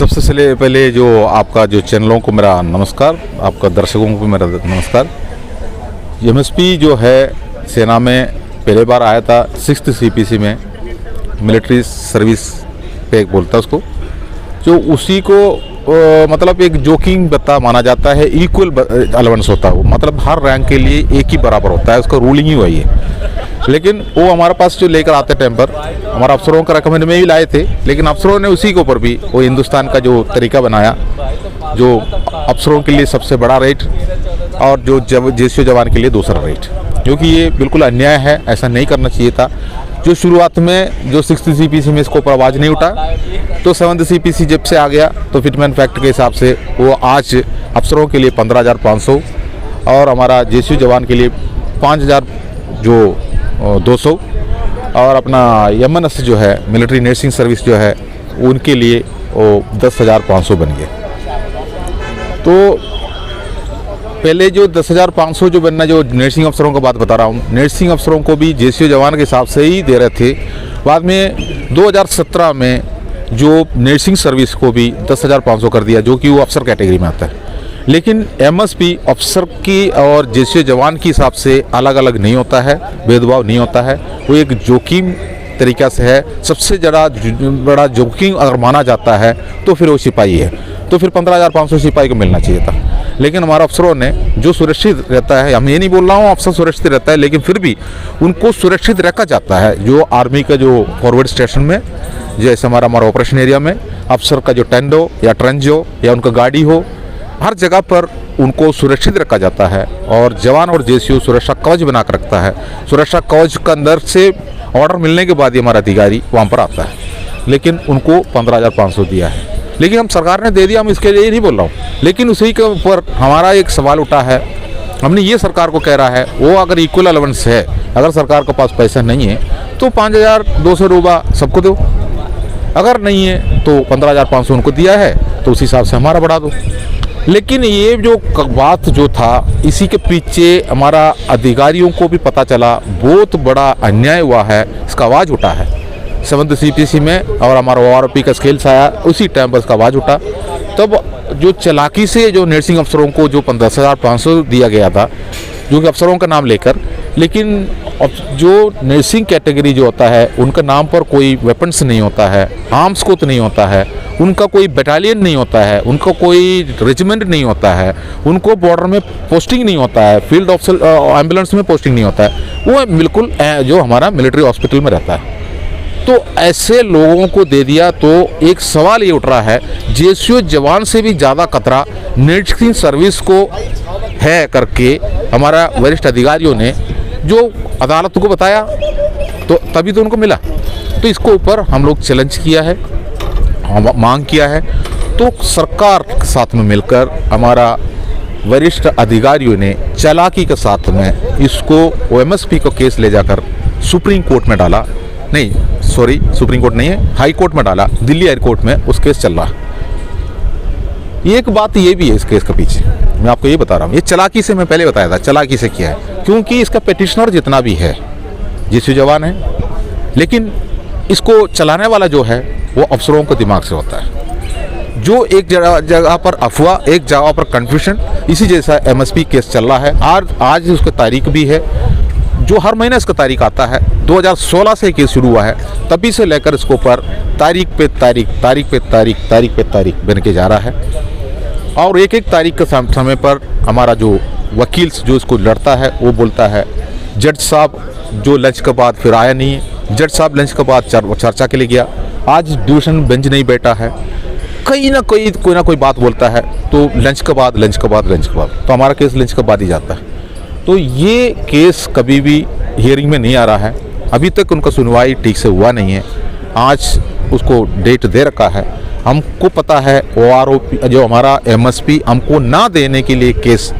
सबसे पहले जो आपका जो चैनलों को मेरा नमस्कार, आपका दर्शकों को मेरा नमस्कार। एमएसपी जो है सेना में पहले बार आया था 6th CPC में, मिलिट्री सर्विस पे बोलता है उसको, जो उसी को मतलब एक जोखिम बता माना जाता है। इक्वल अलाउंस होता है वो, मतलब हर रैंक के लिए एक ही बराबर होता है, उसका रूलिंग ही वही है। लेकिन वो हमारे पास जो लेकर आते टेम्पर, हमारे अफसरों का रिकमेंड में भी लाए थे, लेकिन अफसरों ने उसी के ऊपर भी वो हिंदुस्तान का जो तरीका बनाया, जो अफसरों के लिए सबसे बड़ा रेट और जो जेसीओ जवान के लिए दूसरा रेट, क्योंकि ये बिल्कुल अन्याय है, ऐसा नहीं करना चाहिए था। जो शुरुआत में जो 6th CPC में इसको ऊपर आवाज़ नहीं उठा, तो 7th CPC जब से आ गया तो फिटमैन फैक्ट के हिसाब से वो आज अफसरों के लिए 15,500 और हमारा जेसीओ जवान के लिए 5,200 और अपना MNS जो है मिलिट्री नर्सिंग सर्विस जो है उनके लिए वो 10,500 बन गए। तो पहले जो 10,500 जो बनना, जो नर्सिंग अफसरों का बात बता रहा हूँ, नर्सिंग अफसरों को भी जेसीओ जवान के हिसाब से ही दे रहे थे। बाद में 2017 में जो नर्सिंग सर्विस को भी 10,500 कर दिया, जो कि वो अफसर कैटेगरी में आता है। लेकिन MSP अफसर की और जेसीओ जवान के हिसाब से अलग अलग नहीं होता है, भेदभाव नहीं होता है, वो एक जोखिम तरीका से है। सबसे बड़ा जोखिम अगर माना जाता है तो फिर वो सिपाही है, तो फिर 15,500 सिपाही को मिलना चाहिए था। लेकिन हमारे अफसरों ने जो सुरक्षित रहता है, हम ये नहीं बोल रहा हूँ अफसर सुरक्षित रहता है, लेकिन फिर भी उनको सुरक्षित रखा जाता है। जो आर्मी का जो फॉरवर्ड स्टेशन में, जैसे हमारा ऑपरेशन एरिया में अफसर का जो टेंट हो या ट्रेंच हो या उनका गाड़ी हो, हर जगह पर उनको सुरक्षित रखा जाता है। और जवान और जेसीओ सुरक्षा कवच बना कर रखता है। सुरक्षा कवच के अंदर से ऑर्डर मिलने के बाद ही हमारा अधिकारी वहाँ पर आता है, लेकिन उनको 15,500 दिया है। लेकिन हम सरकार ने दे दिया, हम इसके लिए नहीं बोल रहा हूँ, लेकिन उसी के ऊपर हमारा एक सवाल उठा है। हमने ये सरकार को कह रहा है, वो अगर इक्वल अलाउंस है, अगर सरकार के पास पैसा नहीं है तो 5,200 रुपये सबको दो, अगर नहीं है तो 15,500 उनको दिया है तो उस हिसाब से हमारा बढ़ा दो। लेकिन ये जो बात जो था, इसी के पीछे हमारा अधिकारियों को भी पता चला बहुत बड़ा अन्याय हुआ है, इसका आवाज़ उठा है 7th CPC में, और हमारा ORP का स्केल्स आया उसी टाइम पर इसका आवाज़ उठा। तब जो चालाकी से जो नर्सिंग अफसरों को जो 10,500 दिया गया था, जो कि अफसरों का नाम लेकर, लेकिन जो नर्सिंग कैटेगरी जो होता है उनका नाम पर कोई वेपन्स नहीं होता है, आर्म्स को तो नहीं होता है, उनका कोई बटालियन नहीं होता है, उनका कोई रेजिमेंट नहीं होता है, उनको बॉर्डर में पोस्टिंग नहीं होता है, फील्ड ऑफिसर एम्बुलेंस में पोस्टिंग नहीं होता है, वो बिल्कुल जो हमारा मिलिट्री हॉस्पिटल में रहता है। तो ऐसे लोगों को दे दिया। तो एक सवाल ये उठ रहा है, जेसीओ जवान से भी ज़्यादा खतरा नर्सिंग सर्विस को है करके हमारा वरिष्ठ अधिकारियों ने जो अदालत को बताया, तो तभी तो उनको मिला। तो इसको ऊपर हम लोग चैलेंज किया है, मांग किया है। तो सरकार के साथ में मिलकर हमारा वरिष्ठ अधिकारियों ने चालाकी के साथ में इसको MSP को केस ले जाकर सुप्रीम कोर्ट में डाला, नहीं सॉरी सुप्रीम कोर्ट नहीं है, हाई कोर्ट में डाला, दिल्ली हाई कोर्ट में उस केस चल रहा है। एक बात ये भी है इस केस के पीछे, मैं आपको ये बता रहा हूँ, ये चालाकी से मैं पहले बताया था, चालाकी से किया है, क्योंकि इसका पिटिशनर जितना भी है जेसीओ जवान है, लेकिन इसको चलाने वाला जो है वो अफसरों के दिमाग से होता है। जो एक जगह पर अफवाह, एक जगह पर कन्फ्यूजन, इसी जैसा MSP केस चल रहा है। आज उसका तारीख भी है, जो हर महीने इसका तारीख आता है। 2016 से केस शुरू हुआ है, तभी से लेकर इसको ऊपर तारीख पे तारीख बन के जा रहा है। और एक एक तारीख के समय पर हमारा जो वकील जो इसको लड़ता है वो बोलता है, जज साहब जो लंच के बाद फिर आया नहीं है, जज साहब लंच के बाद चर्चा के लिए गया, आज डिवीजन बेंच नहीं बैठा है, कहीं ना कोई ना कोई बात बोलता है, तो लंच के बाद तो हमारा केस लंच के बाद ही जाता है। तो ये केस कभी भी हियरिंग में नहीं आ रहा है, अभी तक उनका सुनवाई ठीक से हुआ नहीं है। आज उसको डेट दे रखा है। हमको पता है ORP जो हमारा MSP हमको ना देने के लिए केस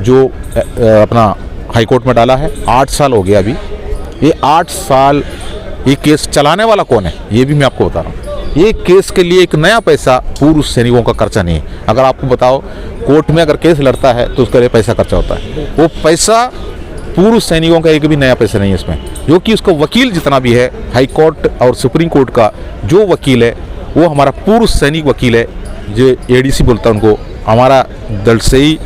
जो अपना हाई कोर्ट में डाला है, 8 साल हो गया अभी। ये 8 साल ये केस चलाने वाला कौन है, ये भी मैं आपको बता रहा हूँ। ये केस के लिए एक नया पैसा पूर्व सैनिकों का खर्चा नहीं है। अगर आपको बताओ, कोर्ट में अगर केस लड़ता है तो उसके लिए पैसा खर्चा होता है, वो पैसा पूर्व सैनिकों का एक भी नया पैसा नहीं है इसमें। जो कि उसका वकील जितना भी है, हाई कोर्ट और सुप्रीम कोर्ट का जो वकील है, वो हमारा पूर्व सैनिक वकील है, जो एडीसी बोलता है उनको, हमारा दल से ही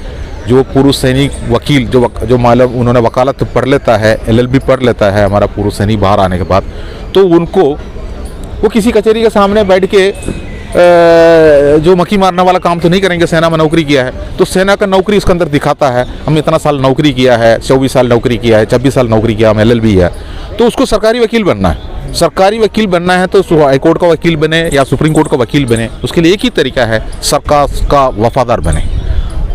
जो पूर्व सैनिक वकील जो मालूम उन्होंने वकालत पढ़ लेता है, LLB पढ़ लेता है हमारा पूर्व सैनिक बाहर आने के बाद, तो उनको वो किसी कचहरी के सामने बैठ के जो मक्खी मारने वाला काम तो नहीं करेंगे। सेना में नौकरी किया है तो सेना का नौकरी उसके अंदर दिखाता है, हम इतना साल नौकरी किया है, 24 साल नौकरी किया है, 26 साल नौकरी किया, हम LLB है, तो उसको सरकारी वकील बनना है। सरकारी वकील बनना है तो हाई कोर्ट का वकील बने या सुप्रीम कोर्ट का वकील बने, उसके लिए एक ही तरीका है, सरकार का वफादार बने।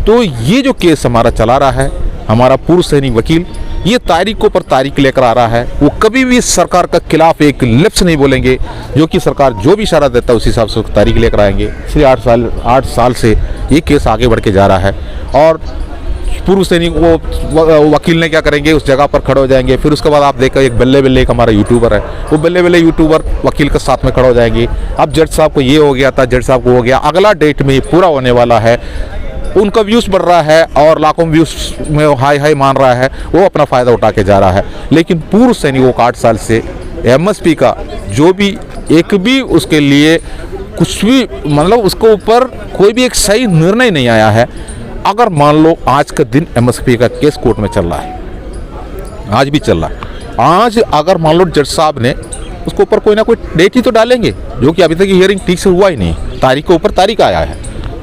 तो ये जो केस हमारा चला रहा है, हमारा पूर्व सैनिक वकील ये तारीखों पर तारीख लेकर आ रहा है, वो कभी भी सरकार का खिलाफ एक लिप्स नहीं बोलेंगे, जो कि सरकार जो भी इशारा देता है उस हिसाब से तारीख लेकर आएंगे। इसलिए 8 साल से ये केस आगे बढ़ के जा रहा है। और पूर्व सैनिक वो वकील ने क्या करेंगे, उस जगह पर खड़े हो जाएंगे। फिर उसके बाद आप देखो एक बल्ले बल्ले एक हमारा यूट्यूबर है, वो बल्ले बल्ले यूट्यूबर वकील के साथ में खड़े हो जाएंगे। अब जज साहब को ये हो गया था, जज साहब को हो गया, अगला डेट में ये पूरा होने वाला है, उनका व्यूज़ बढ़ रहा है और लाखों व्यूज़ में हाई मान रहा है, वो अपना फ़ायदा उठा के जा रहा है। लेकिन पूर्व सैनिकों को 8 साल से MSP का जो भी एक भी उसके लिए कुछ भी मतलब उसके ऊपर कोई भी एक सही निर्णय नहीं आया है। अगर मान लो आज का दिन MSP का केस कोर्ट में चल रहा है, आज भी चल रहा है, आज अगर मान लो जज साहब ने उसके ऊपर कोई ना कोई डेट ही तो डालेंगे, जो कि अभी तक हियरिंग ठीक से हुआ ही नहीं, तारीख के ऊपर तारीख आया है।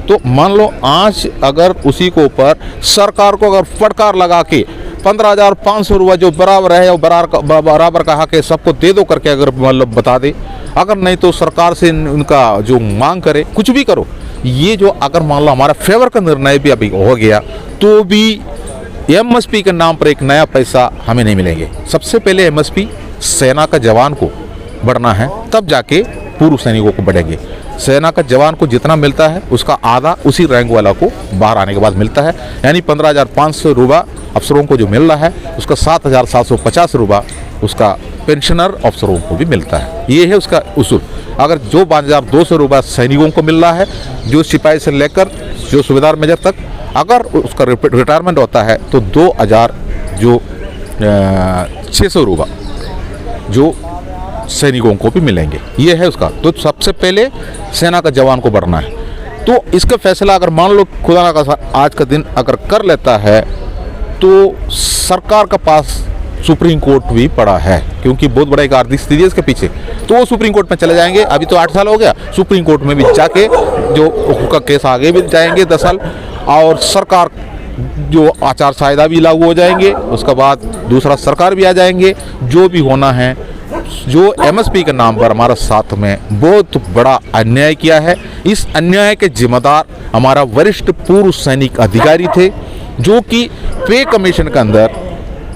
तो मान लो आज अगर उसी के ऊपर सरकार को अगर फटकार लगा के 15,500 रुपये जो बराबर है बराबर कहा के सबको दे दो करके अगर मतलब बता दे, अगर नहीं तो सरकार से उनका जो मांग करे, कुछ भी करो, ये जो अगर मान लो हमारा फेवर का निर्णय भी अभी हो गया तो भी MSP के नाम पर एक नया पैसा हमें नहीं मिलेंगे। सबसे पहले MSP सेना का जवान को बढ़ना है, तब जाके पूर्व सैनिकों को बढ़ेंगे। सेना का जवान को जितना मिलता है उसका आधा उसी रैंक वाला को बाहर आने के बाद मिलता है, यानी 15,500 रुपये अफसरों को जो मिल रहा है उसका 7,750 रुपये उसका पेंशनर अफसरों को भी मिलता है। ये है उसका उसूल। अगर जो 5,200 रुपये सैनिकों को मिल रहा है, जो सिपाही से लेकर जो सूबेदार मेजर तक, अगर उसका रिटायरमेंट होता है तो 2,600 रुपये जो सैनिकों को भी मिलेंगे। ये है उसका। तो सबसे पहले सेना का जवान को बढ़ना है। तो इसका फैसला अगर मान लो खुदा ना खास्ता आज का दिन अगर कर लेता है तो सरकार का पास सुप्रीम कोर्ट भी पड़ा है, क्योंकि बहुत बड़ा एक आर्थिक स्थिति है इसके पीछे, तो वो सुप्रीम कोर्ट में चले जाएंगे। अभी तो 8 साल हो गया, सुप्रीम कोर्ट में भी जाके जो उसका केस आगे भी जाएंगे 10 साल, और सरकार जो आचार संहिता भी लागू हो जाएंगे, उसके बाद दूसरा सरकार भी आ जाएंगे। जो भी होना है, जो MSP के नाम पर हमारा साथ में बहुत बड़ा अन्याय किया है, इस अन्याय के जिम्मेदार हमारा वरिष्ठ पूर्व सैनिक अधिकारी थे, जो कि पे कमीशन के अंदर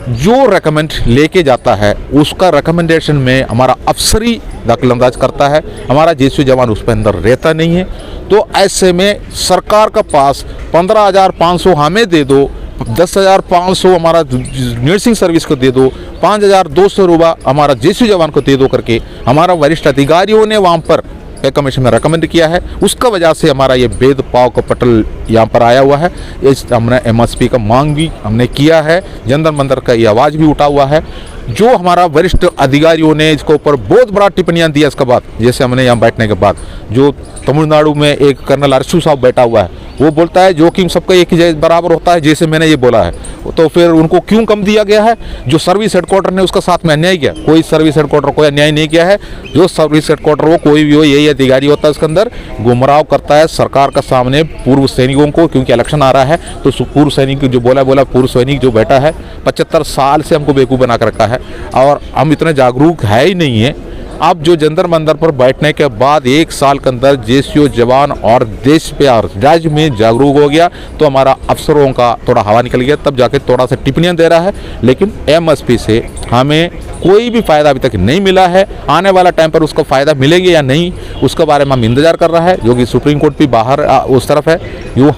जो रेकमेंड लेके जाता है उसका रिकमेंडेशन में हमारा अफसरी दखलंदाज करता है, हमारा JSU जवान उस पर अंदर रहता नहीं है। तो ऐसे में सरकार का पास 15,500 हमें दे दो, 10,500 हमारा नर्सिंग सर्विस को दे दो, 5,200 रुपये हमारा JSU जवान को दे दो करके हमारा वरिष्ठ अधिकारियों ने वहाँ पर पे कमीशन में रिकमेंड किया है। उसका वजह से हमारा ये भेदभाव का पटल यहाँ पर आया हुआ है। इस हमने MSP का मांग भी हमने किया है, जंतर मंतर का ये आवाज़ भी उठा हुआ है। जो हमारा वरिष्ठ अधिकारियों ने इसके ऊपर बहुत बड़ा टिप्पणियाँ दिया इसके बाद, जैसे हमने यहाँ बैठने के बाद जो तमिलनाडु में एक कर्नल अरशू साहब बैठा हुआ है, वो बोलता है जोखिम सबका एक ही बराबर होता है, जैसे मैंने ये बोला है, तो फिर उनको क्यों कम दिया गया है? जो सर्विस हेडक्वार्टर ने उसका साथ में अन्याय किया, कोई सर्विस हेडक्वार्टर कोई अन्याय नहीं किया है। जो सर्विस हेडक्वार्टर वो कोई भी हो, यही अधिकारी होता है, उसके अंदर गुमराह करता है सरकार का सामने पूर्व सैनिकों को, क्योंकि इलेक्शन आ रहा है तो पूर्व सैनिक जो बोला पूर्व सैनिक जो बैठा है 75 साल से हमको बेवकूफ़ बना कर रखा है और हम इतने जागरूक है ही नहीं है। अब जो जंतर मंतर पर बैठने के बाद 1 साल के अंदर JSU जवान और देश पे और राज्य में जागरूक हो गया, तो हमारा अफसरों का थोड़ा हवा निकल गया, तब जाके थोड़ा सा टिप्पणियां दे रहा है। लेकिन MSP से हमें कोई भी फ़ायदा अभी तक नहीं मिला है। आने वाला टाइम पर उसका फ़ायदा मिलेंगे या नहीं, उसके बारे में हम इंतज़ार कर रहा है। जो कि सुप्रीम कोर्ट भी बाहर उस तरफ है, जो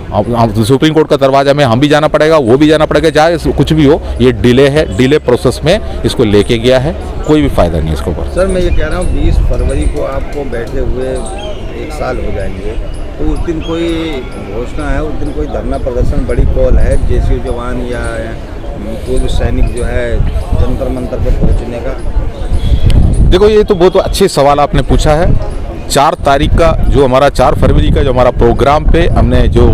सुप्रीम कोर्ट का दरवाजा में हम भी जाना पड़ेगा, वो भी जाना पड़ेगा, चाहे कुछ भी हो। ये डिले है, डिले प्रोसेस में इसको लेके गया है, कोई भी फ़ायदा नहीं इसके ऊपर। सर मैं ये कह रहा हूँ 20 फरवरी को आपको बैठे हुए 1 साल हो जाएंगे, तो उस दिन कोई घोषणा है, उस दिन कोई धरना प्रदर्शन बड़ी कॉल है JSU जवान या पूर्व सैनिक जो है जंतर मंतर पर पहुंचने का? देखो ये तो बहुत अच्छे सवाल आपने पूछा है। 4 तारीख का जो हमारा 4 फरवरी का जो हमारा प्रोग्राम पे हमने जो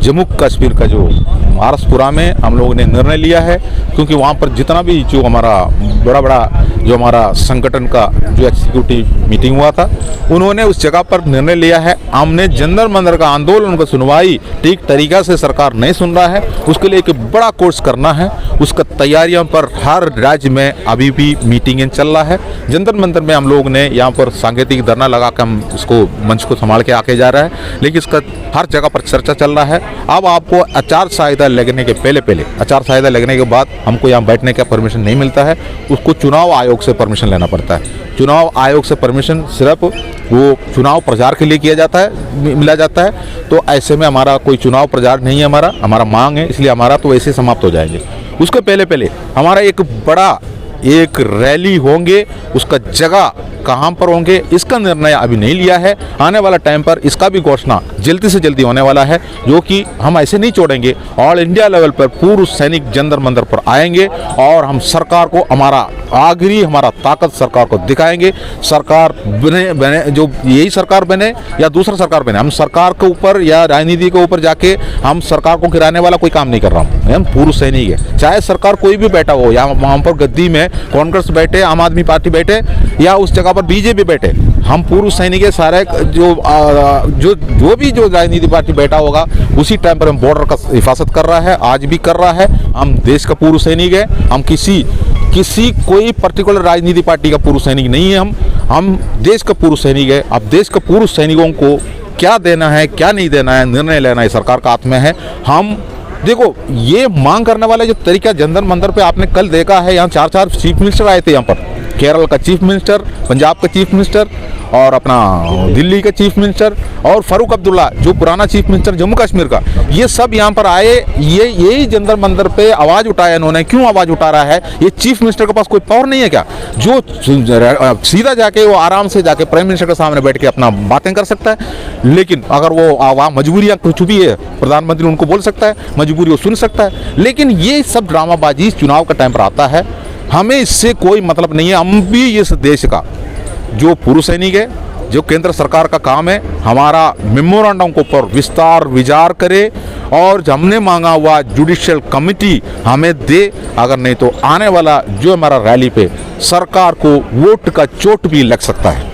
जम्मू कश्मीर का जो महाराष्ट्रपुरा में हम लोगों ने निर्णय लिया है, क्योंकि वहाँ पर जितना भी जो हमारा बड़ा जो हमारा संगठन का जो एग्जीक्यूटिव मीटिंग हुआ था, उन्होंने उस जगह पर निर्णय लिया है। हमने जंतर मंतर का आंदोलन का सुनवाई ठीक तरीक़ा से सरकार नहीं सुन रहा है, उसके लिए एक बड़ा कोर्स करना है। उसका तैयारियों पर हर राज्य में अभी भी मीटिंगें चल रहा है। जंतर मंतर में हम लोग ने यहाँ पर सांकेतिक धरना लगा कर हम इसको मंच को संभाल के आके जा रहा है, लेकिन इसका हर जगह पर चर्चा चल रहा है। अब आपको आचार संहिता लगने के पहले आचार संहिता लगने के बाद हमको यहाँ बैठने का परमिशन नहीं मिलता है, उसको चुनाव आयोग से परमिशन लेना पड़ता है। चुनाव आयोग से परमिशन सिर्फ वो चुनाव प्रचार के लिए किया जाता है, मिला जाता है। तो ऐसे में हमारा कोई चुनाव प्रचार नहीं है, हमारा मांग है, इसलिए हमारा तो ऐसे समाप्त हो जाएंगे। उसके पहले हमारा एक बड़ा एक रैली होंगे, उसका जगह कहाँ पर होंगे इसका निर्णय अभी नहीं लिया है। आने वाला टाइम पर इसका भी घोषणा जल्दी से जल्दी होने वाला है, जो कि हम ऐसे नहीं छोड़ेंगे। ऑल इंडिया लेवल पर पूर्व सैनिक जंतर मंतर पर आएंगे और हम सरकार को हमारा आखिरी हमारा ताकत सरकार को दिखाएंगे। सरकार बने जो यही सरकार बने या दूसरा सरकार बने, हम सरकार के ऊपर या राजनीति के ऊपर जाके हम सरकार को गिराने वाला कोई काम नहीं कर रहा हूँ। हम पूर्व सैनिक है, चाहे सरकार कोई भी बैठा हो, या वहाँ पर गद्दी में कांग्रेस बैठे, आम आदमी पार्टी बैठे, या उस जगह पर बीजेपी बैठे, हम पूर्व सैनिक है। सारे जो भी राजनीति पार्टी बैठा होगा उसी टाइम पर हम बॉर्डर का हिफाजत कर रहा है, आज भी कर रहा है। हम देश का पूर्व सैनिक है, हम किसी कोई पर्टिकुलर राजनीति पार्टी का पूर्व सैनिक नहीं है। हम देश का पूर्व सैनिक है। अब देश के पूर्व सैनिकों को क्या देना है क्या नहीं देना है निर्णय लेना है सरकार का हाथ में है। हम देखो ये मांग करने वाला जो तरीका जंतर मंतर पे आपने कल देखा है, यहाँ 4 चीफ मिनिस्टर आए थे यहाँ पर, केरल का चीफ मिनिस्टर, पंजाब का चीफ मिनिस्टर और अपना दिल्ली का चीफ मिनिस्टर और फारूक अब्दुल्ला जो पुराना चीफ मिनिस्टर जम्मू कश्मीर का, ये सब यहाँ पर आए। यही जंतर मंतर पे आवाज़ उठाया इन्होंने। क्यों आवाज़ उठा रहा है? ये चीफ मिनिस्टर के पास कोई पावर नहीं है क्या, जो सीधा जाके वो आराम से जाके प्राइम मिनिस्टर के सामने बैठ के अपना बातें कर सकता है? लेकिन अगर वो वहाँ मजबूरियाँ कुछ भी है, प्रधानमंत्री उनको बोल सकता है, मजबूरी वो सुन सकता है। लेकिन ये सब ड्रामाबाजी चुनाव का टाइम पर आता है, हमें इससे कोई मतलब नहीं है। हम भी इस देश का जो पूर्व सैनिक है, जो केंद्र सरकार का काम है, हमारा मेमोरेंडम के ऊपर विचार करे और हमने मांगा हुआ जुडिशियल कमिटी हमें दे। अगर नहीं तो आने वाला जो हमारा रैली पे सरकार को वोट का चोट भी लग सकता है।